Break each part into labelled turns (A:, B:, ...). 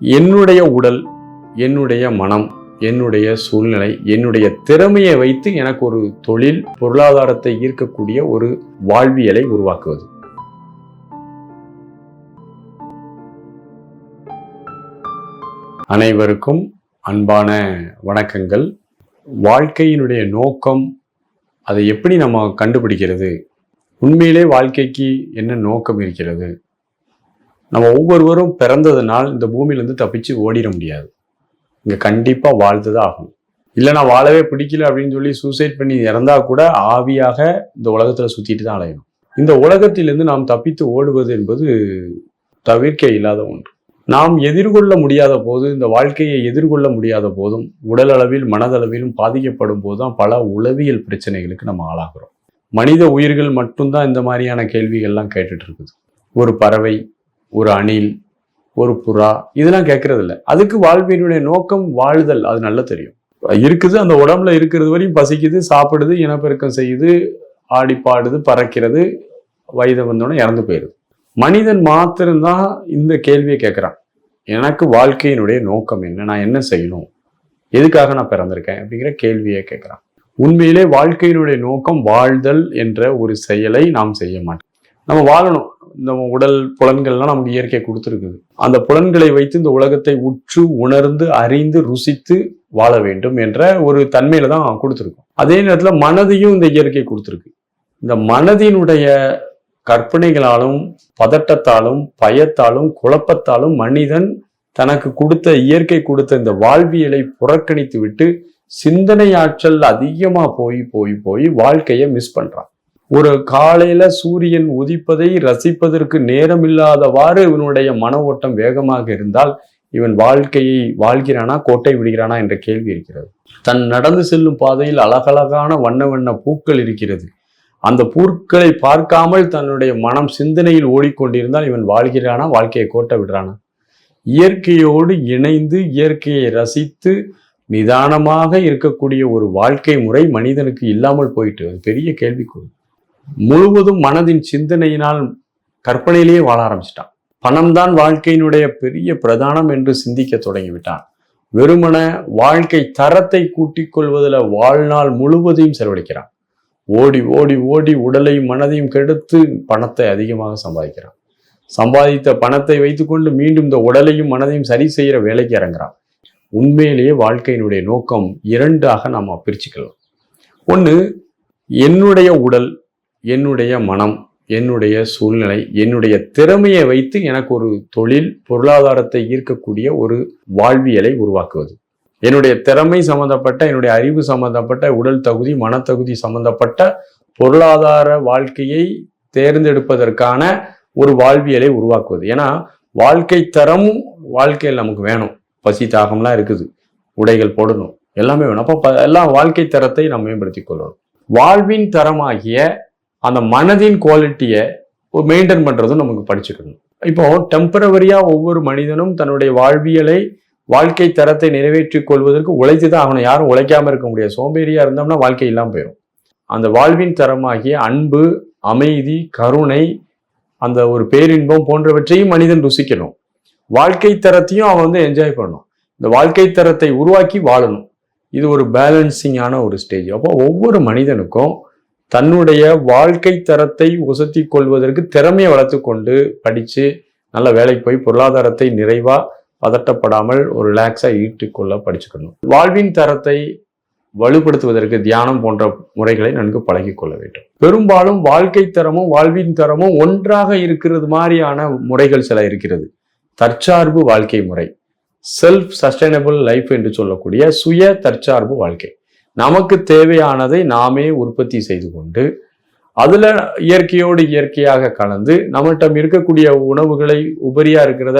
A: என்னுடைய உடல், என்னுடைய மனம், என்னுடைய சூழ்நிலை, என்னுடைய திறமையை வைத்து எனக்கு ஒரு தொழில், பொருளாதாரத்தை ஈர்க்கக்கூடிய ஒரு வாழ்வியலை உருவாக்குவது. அனைவருக்கும் அன்பான வணக்கங்கள். வாழ்க்கையினுடைய நோக்கம், அதை எப்படி நம்ம கண்டுபிடிக்கிறது? உண்மையிலே வாழ்க்கைக்கு என்ன நோக்கம் இருக்கிறது? நம்ம ஒவ்வொருவரும் பிறந்ததுனால் இந்த பூமியிலேருந்து தப்பிச்சு ஓடிட முடியாது. இங்கே கண்டிப்பாக வாழ்ந்துதான் ஆகணும். இல்லை நான் வாழவே பிடிக்கல அப்படின்னு சொல்லி சூசைட் பண்ணி இறந்தா கூட ஆவியாக இந்த உலகத்தில் சுற்றிட்டு தான் அலையணும். இந்த உலகத்திலிருந்து நாம் தப்பித்து ஓடுவது என்பது தவிர்க்க இல்லாத ஒன்று. நாம் எதிர்கொள்ள முடியாத போது, இந்த வாழ்க்கையை எதிர்கொள்ள முடியாத போதும், உடல் அளவில் மனதளவிலும் பாதிக்கப்படும் போது தான் பல உளவியல் பிரச்சனைகளுக்கு நம்ம ஆளாகிறோம். மனித உயிர்கள் மட்டும்தான் இந்த மாதிரியான கேள்விகள்லாம் கேட்டுட்டு இருக்குது. ஒரு பறவை, ஒரு அணில், ஒரு புறா, இதெல்லாம் கேட்கறது இல்லை. அதுக்கு வாழ்வினுடைய நோக்கம் வாழுதல், அது நல்லா தெரியும். இருக்குது, அந்த உடம்புல இருக்கிறது வரையும் பசிக்குது, சாப்பிடுது, இனப்பெருக்கம் செய்யுது, ஆடி பாடுது, பறக்கிறது, வயது வந்தோடனே இறந்து போயிடுது. மனிதன் மாத்திரம்தான் இந்த கேள்வியை கேட்குறான். எனக்கு வாழ்க்கையினுடைய நோக்கம் என்ன? நான் என்ன செய்யணும்? எதுக்காக நான் பிறந்திருக்கேன்? அப்படிங்கிற கேள்வியை கேட்குறான். உண்மையிலே வாழ்க்கையினுடைய நோக்கம் வாழ்தல் என்ற ஒரு செயலை நாம் செய்ய மாட்டோம். நம்ம வாழணும். இந்த உடல் புலன்கள்லாம் நமக்கு இயற்கை கொடுத்துருக்குது. அந்த புலன்களை வைத்து இந்த உலகத்தை உற்று உணர்ந்து அறிந்து ருசித்து வாழ வேண்டும் என்ற ஒரு தன்மையில தான் கொடுத்துருக்கும். அதே நேரத்தில் மனதையும் இந்த இயற்கை கொடுத்துருக்கு. இந்த மனதினுடைய கற்பனைகளாலும் பதட்டத்தாலும் பயத்தாலும் குழப்பத்தாலும் மனிதன் தனக்கு கொடுத்த இயற்கை கொடுத்த இந்த வாழ்வியலை புறக்கணித்து விட்டு சிந்தனை ஆற்றல் அதிகமா போய் வாழ்க்கையை மிஸ் பண்றான். ஒரு காலையில சூரியன் உதிப்பதை ரசிப்பதற்கு நேரம் இல்லாதவாறு இவனுடைய மன ஓட்டம் வேகமாக இருந்தால் இவன் வாழ்க்கையை வாழ்கிறானா, கோட்டை விடுகிறானா என்ற கேள்வி இருக்கிறது. தன் நடந்து செல்லும் பாதையில் அழகழகான வண்ண வண்ண பூக்கள் இருக்கிறது. அந்த பூக்களை பார்க்காமல் தன்னுடைய மனம் சிந்தனையில் ஓடிக்கொண்டிருந்தால் இவன் வாழ்கிறானா, வாழ்க்கையை கோட்டை விடுறானா? இயற்கையோடு இணைந்து இயற்கையை ரசித்து நிதானமாக இருக்கக்கூடிய ஒரு வாழ்க்கை முறை மனிதனுக்கு இல்லாமல் போயிட்டு, அது பெரிய கேள்விக்குறி. முழுவதும் மனதின் சிந்தனையினால் கற்பனையிலேயே வாழ ஆரம்பிச்சிட்டான். பணம்தான் வாழ்க்கையினுடைய பெரிய பிரதானம் என்று சிந்திக்க தொடங்கிவிட்டான். வெறுமன வாழ்க்கை தரத்தை கூட்டிக் கொள்வதில் வாழ்நாள் முழுவதையும் செலவழிக்கிறான். ஓடி ஓடி ஓடி உடலையும் மனதையும் கெடுத்து பணத்தை அதிகமாக சம்பாதிக்கிறான். சம்பாதித்த பணத்தை வைத்துக்கொண்டு மீண்டும் இந்த உடலையும் மனதையும் சரி செய்கிற வேலைக்கு இறங்குறான். உண்மையிலேயே வாழ்க்கையினுடைய நோக்கம் இரண்டாக நாம் பிரிச்சுக்கலாம். ஒன்று, என்னுடைய உடல், என்னுடைய மனம், என்னுடைய சூழ்நிலை, என்னுடைய திறமையை வைத்து எனக்கு ஒரு தொழில், பொருளாதாரத்தை ஈர்க்கக்கூடிய ஒரு வாழ்வியலை உருவாக்குவது. என்னுடைய திறமை சம்பந்தப்பட்ட, என்னுடைய அறிவு சம்பந்தப்பட்ட, உடல் தகுதி, மனத்தகுதி சம்பந்தப்பட்ட பொருளாதார வாழ்க்கையை தேர்ந்தெடுப்பதற்கான ஒரு வாழ்வியலை உருவாக்குவது. ஏன்னா வாழ்க்கை தரமும் வாழ்க்கையில் நமக்கு வேணும். பசி தாகம்லாம் இருக்குது, உடைகள் போடணும், எல்லாமே வேணும். அப்போ எல்லாம் வாழ்க்கை தரத்தை நாம் மேம்படுத்தி கொள்ளணும். வாழ்வின் தரமாகிய அந்த மனதின் குவாலிட்டியை மெயின்டைன் பண்றதும் நமக்கு படிச்சுக்கணும். இப்போ டெம்பரவரியா ஒவ்வொரு மனிதனும் தன்னுடைய வாழ்வியலை, வாழ்க்கை தரத்தை நிறைவேற்றிக் கொள்வதற்கு உழைத்து தான் ஆகணும். யாரும் உழைக்காம இருக்க முடியாது. சோம்பேறியா இருந்தோம்னா வாழ்க்கை இல்லாமல் போயிடும். அந்த வாழ்வின் தரமாகிய அன்பு, அமைதி, கருணை, அந்த ஒரு பேரின்பம் போன்றவற்றையும் மனிதன் ருசிக்கணும். வாழ்க்கை தரத்தையும் அவன் என்ஜாய் பண்ணணும். இந்த வாழ்க்கை தரத்தை உருவாக்கி வாழணும். இது ஒரு பேலன்சிங்கான ஒரு ஸ்டேஜ். அப்போ ஒவ்வொரு மனிதனுக்கும் தன்னுடைய வாழ்க்கை தரத்தை உசத்தி கொள்வதற்கு திறமையை வளர்த்து கொண்டு படித்து நல்ல வேலைக்கு போய் பொருளாதாரத்தை நிறைவா பதட்டப்படாமல் ஒரு ரிலாக்ஸா ஈட்டுக்கொள்ள படிச்சுக்கணும். வாழ்வின் தரத்தை வலுப்படுத்துவதற்கு தியானம் போன்ற முறைகளை நன்கு பழகி கொள்ள வேண்டும். பெரும்பாலும் வாழ்க்கை தரமும் வாழ்வின் தரமும் ஒன்றாக இருக்கிறது மாதிரியான முறைகள் சில இருக்கிறது. தற்சார்பு வாழ்க்கை முறை, செல்ஃப் சஸ்டைனபிள் லைஃப் என்று சொல்லக்கூடிய சுய தற்சார்பு வாழ்க்கை. நமக்கு தேவையானதை நாமே உற்பத்தி செய்து கொண்டு அதுல இயற்கையோடு இயற்கையாக கலந்து நம்மகிட்ட இருக்கக்கூடிய உணவுகளை உபரியா இருக்கிறத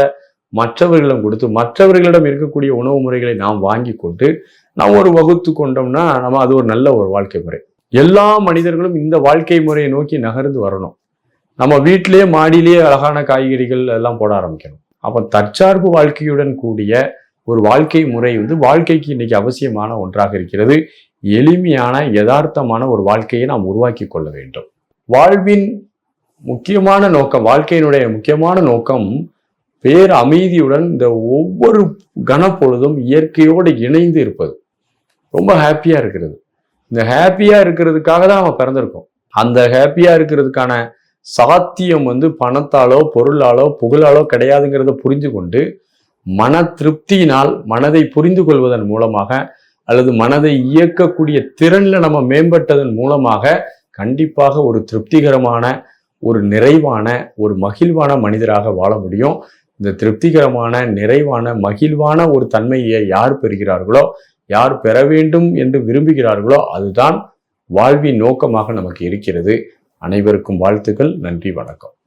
A: மற்றவர்களிடம் கொடுத்து மற்றவர்களிடம் இருக்கக்கூடிய உணவு முறைகளை நாம் வாங்கி கொண்டு நாம் ஒரு வகுத்து கொண்டோம்னா நம்ம அது ஒரு நல்ல ஒரு வாழ்க்கை முறை. எல்லா மனிதர்களும் இந்த வாழ்க்கை முறையை நோக்கி நகர்ந்து வரணும். நம்ம வீட்டிலேயே மாடியிலேயே அழகான காய்கறிகள் எல்லாம் போட ஆரம்பிக்கணும். அப்போ தற்சார்பு வாழ்க்கையுடன் கூடிய ஒரு வாழ்க்கை முறை வாழ்க்கைக்கு இன்னைக்கு அவசியமான ஒன்றாக இருக்கிறது. எளிமையான யதார்த்தமான ஒரு வாழ்க்கையை நாம் உருவாக்கி கொள்ள வேண்டும். வாழ்வின் முக்கியமான நோக்கம், வாழ்க்கையினுடைய முக்கியமான நோக்கம் பேர் அமைதியுடன் இந்த ஒவ்வொரு கணப்பொழுதும் இயற்கையோடு இணைந்து இருப்பது, ரொம்ப ஹாப்பியா இருக்கிறது. இந்த ஹாப்பியா இருக்கிறதுக்காக தான் அவன் பிறந்திருக்கோம். அந்த ஹாப்பியா இருக்கிறதுக்கான சாத்தியம் பணத்தாலோ பொருளாலோ புகழாலோ கிடையாதுங்கிறத புரிந்து கொண்டு மன திருப்தியினால் மனதை புரிந்து கொள்வதன் மூலமாக அல்லது மனதை இயக்கக்கூடிய திறன்ல நம்ம மேம்பட்டதன் மூலமாக கண்டிப்பாக ஒரு திருப்திகரமான, ஒரு நிறைவான, ஒரு மகிழ்வான மனிதராக வாழ முடியும். இந்த திருப்திகரமான, நிறைவான, மகிழ்வான ஒரு தன்மையை யார் பெறுகிறார்களோ, யார் பெற வேண்டும் என்று விரும்புகிறார்களோ அதுதான் வாழ்வின் நோக்கமாக நமக்கு இருக்கிறது. அனைவருக்கும் வாழ்த்துக்கள். நன்றி, வணக்கம்.